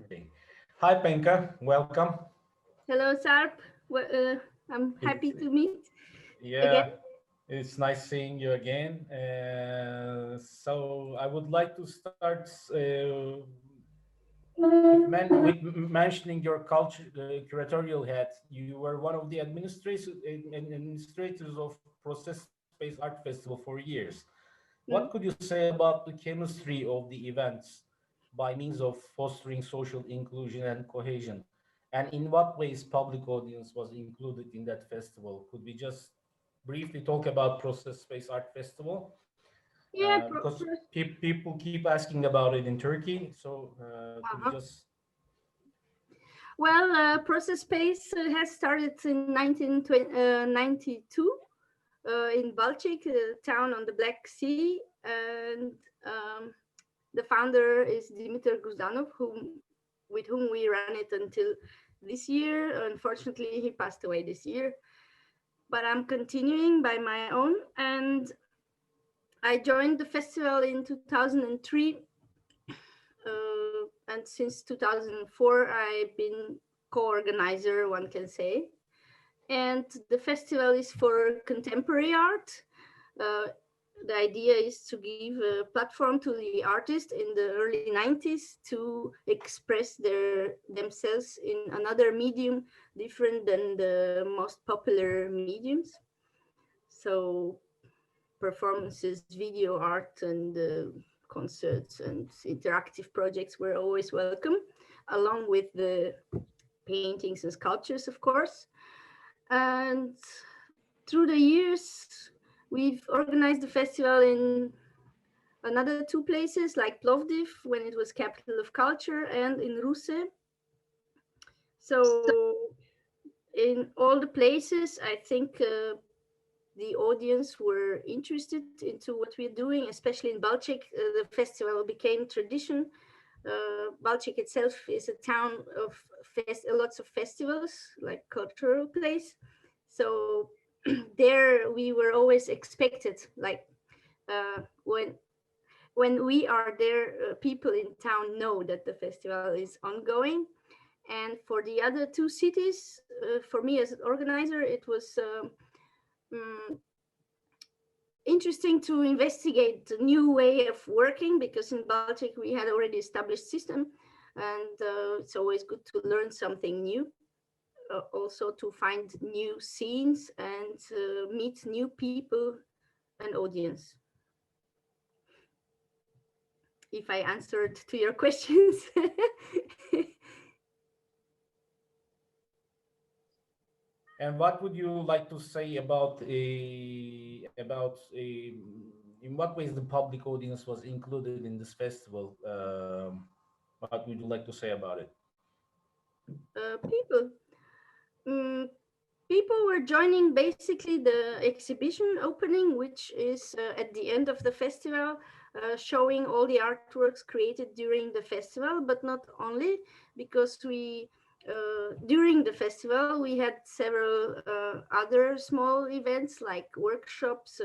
yesterday. Hi, Penka. Welcome. Hello, Sarp. Well, I'm happy It, to meet again. yeah, it's nice seeing you again. So I would like to start with mentioning your culture curatorial head. You were one of the administrators of Process Space Art Festival for years. What Mm. could you say about the chemistry of the events by means of fostering social inclusion and cohesion? And in what ways public audience was included in that festival? Could we just briefly talk about Process Space Art Festival? Yeah, Because people keep asking about it in Turkey. So could you uh-huh. just Well, Process Space has started in 1992 in Balcik, a town on the Black Sea, and um, the founder is Dimitar Guzdanov, with whom we ran it until this year. Unfortunately, he passed away this year, but I'm continuing by my own, and I joined the festival in 2003, and since 2004, I've been co-organizer, one can say. And the festival is for contemporary art. Uh, the idea is to give a platform to the artists in the early 90s to express themselves in another medium different than the most popular mediums. So performances, video art, and concerts and interactive projects were always welcome, along with the paintings and sculptures, of course. And through the years, we've organized the festival in another two places, like Plovdiv, when it was capital of culture, and in Ruse. So in all the places, I think the audience were interested into what we're doing, especially in Balcik. The festival became tradition. Balcik itself is a town of lots of festivals, like cultural place. So there we were always expected, like uh, when when we are there, people in town know that the festival is ongoing. And for the other two cities, for me as an organizer, it was mm, interesting to investigate a new way of working, because in Baltic we had already established system, and it's always good to learn something new. Also to find new scenes and meet new people and audience. If I answered to your questions. and what would you like to say in what ways the public audience was included in this festival? What would you like to say about it? People. Mm, People were joining basically the exhibition opening, which is at the end of the festival, showing all the artworks created during the festival, but not only, because during the festival, we had several other small events like workshops,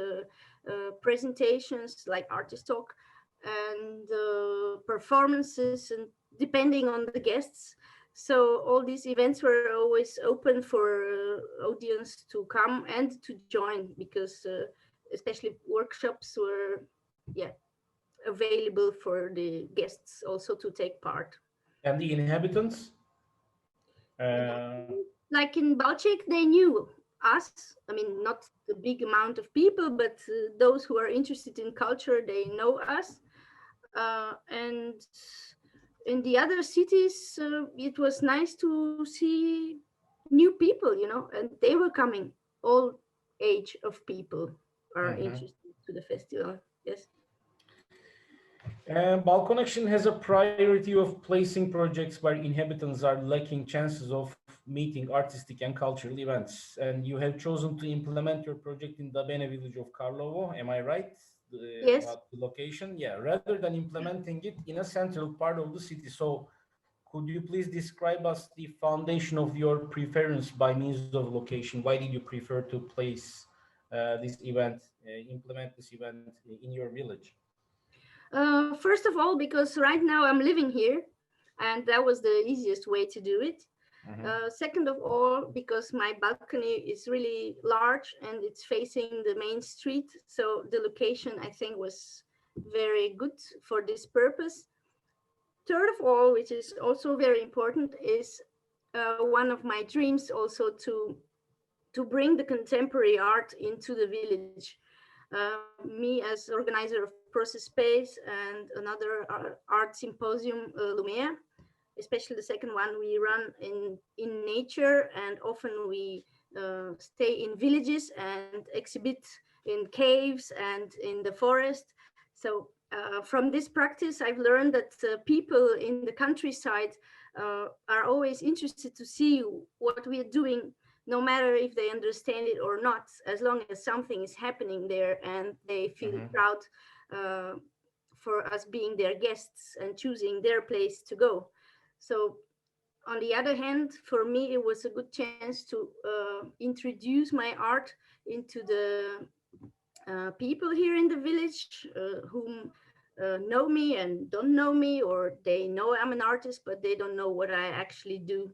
presentations, like artist talk, and performances, and depending on the guests. So all these events were always open for audience to come and to join, because especially workshops were, yeah, available for the guests also to take part. And the inhabitants? Uh, Like in Balchik, they knew us. I mean, not a big amount of people, but those who are interested in culture, they know us. And in the other cities, it was nice to see new people, and they were coming. All age of people are mhm. interested to the festival. Yes. Balconnection has a priority of placing projects where inhabitants are lacking chances of meeting artistic and cultural events. And you have chosen to implement your project in the Bene village of Karlovo. Am I right? Yes. About the location? Yeah, rather than implementing it in a central part of the city. So could you please describe us the foundation of your preference by means of location? Why did you prefer to place this event, implement this event in your village? First of all, because right now I'm living here, and that was the easiest way to do it. Second of all, because my balcony is really large and it's facing the main street, so the location I think was very good for this purpose. Third of all, which is also very important, is one of my dreams also to bring the contemporary art into the village. Me as organizer of Process Space and another art symposium, Lumea, especially the second one, we run in nature, and often we stay in villages and exhibit in caves and in the forest. So from this practice, I've learned that people in the countryside are always interested to see what we are doing, no matter if they understand it or not, as long as something is happening there and they feel proud for us being their guests and choosing their place to go. So, on the other hand, for me, it was a good chance to introduce my art into the people here in the village whom know me and don't know me, or they know I'm an artist, but they don't know what I actually do.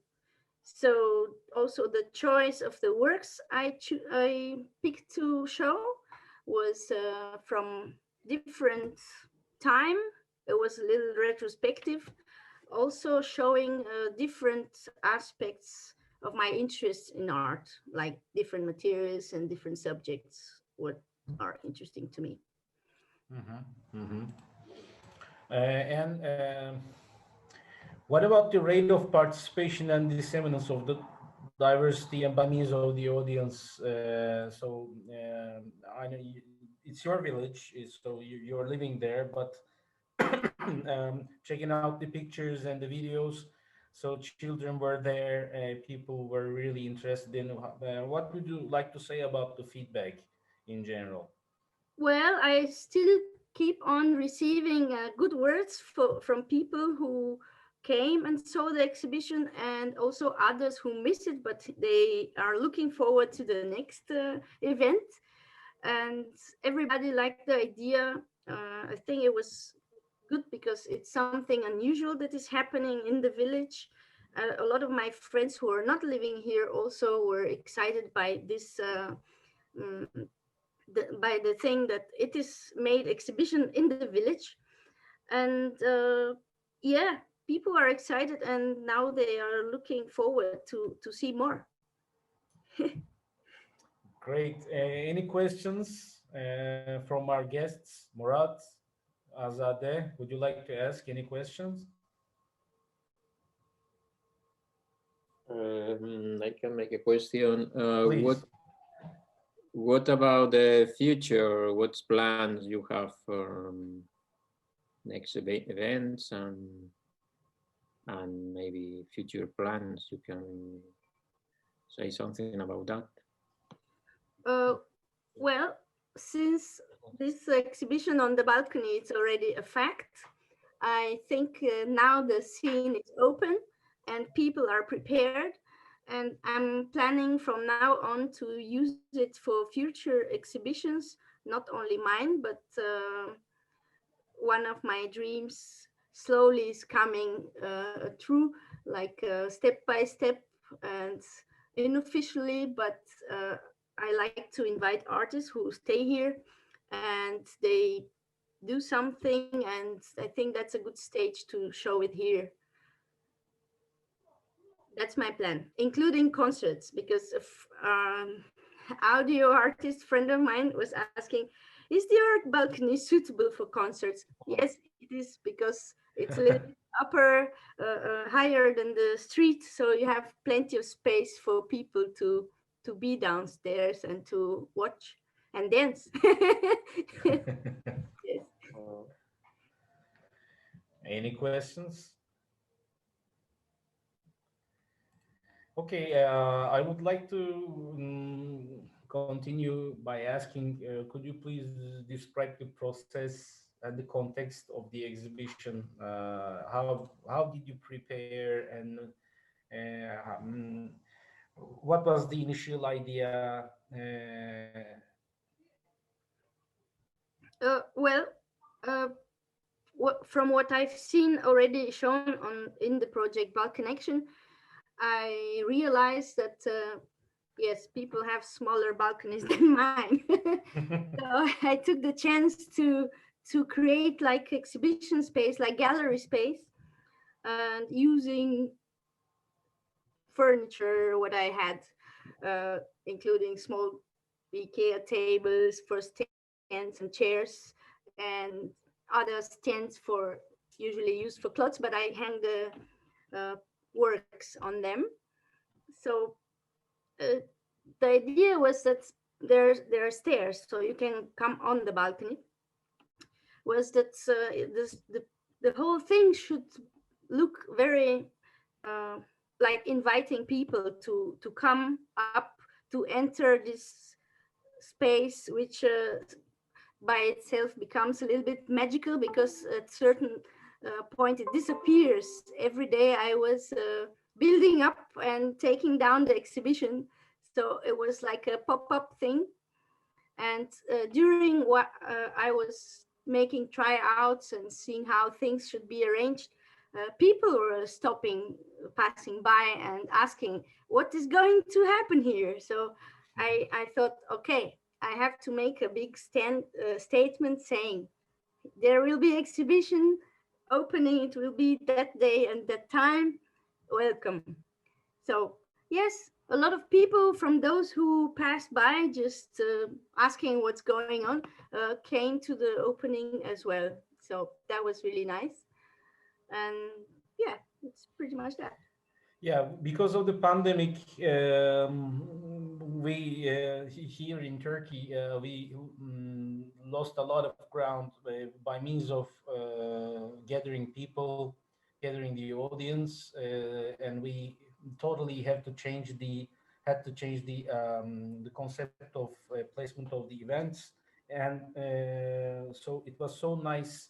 So also the choice of the works I picked to show was from different time. It was a little retrospective, also showing different aspects of my interest in art, like different materials and different subjects, what are interesting to me. And what about the rate of participation and dissemination of the diversity and by means of the audience? I know it's your village, so you're living there, but checking out the pictures and the videos, so children were there, people were really interested in. What would you like to say about the feedback in general? Well, I still keep on receiving good words from people who came and saw the exhibition, and also others who missed it, but they are looking forward to the next event. And everybody liked the idea. I think it was good because it's something unusual that is happening in the village. A lot of my friends who are not living here also were excited by this mm, by the thing that it is made exhibition in the village. And yeah, people are excited, and now they are looking forward to see more. Great. Any questions from our guests? Murat, Azadeh, would you like to ask any questions? I can make a question. Please. What about the future? What plans you have for next events and maybe future plans? You can say something about that. uh, well, since this exhibition on the balcony is already a fact, I think now the scene is open and people are prepared. And I'm planning from now on to use it for future exhibitions, not only mine, but one of my dreams slowly is coming true, like step by step and unofficially. But I like to invite artists who stay here and they do something, and I think that's a good stage to show it here. That's my plan, including concerts, because audio artist friend of mine was asking, is the art balcony suitable for concerts? Yes, it is, because it's a little bit upper, higher than the street, so you have plenty of space for people to be downstairs and to watch and dance. Yes. Any questions? Okay, I would like to continue by asking, could you please describe the process and the context of the exhibition? How did you prepare, and what was the initial idea? Well, uh, from what I've seen already shown in the project Balconnection, I realized that yes, people have smaller balconies than mine. So I took the chance to create like exhibition space, like gallery space, and using furniture what I had, including small IKEA tables for stands and chairs, and other stands for usually used for clothes, but I hang the works on them. So uh, the idea was that there are stairs, so you can come on the balcony. Was that the whole thing should look very uh, like inviting people to come up to enter this space, which by itself becomes a little bit magical, because at certain point it disappears. Every day I was building up and taking down the exhibition, so it was like a pop-up thing. And during what I was making tryouts and seeing how things should be arranged, people were stopping, passing by, and asking, "What is going to happen here?" So I thought, okay, I have to make a big statement saying there will be exhibition opening. It will be that day and that time. Welcome. So yes, a lot of people from those who passed by, just asking what's going on, came to the opening as well. So that was really nice. And yeah, it's pretty much that. Yeah, because of the pandemic, we here in Turkey we lost a lot of ground by means of gathering people, gathering the audience, and we totally have to change the had to change the concept of placement of the events, and so it was so nice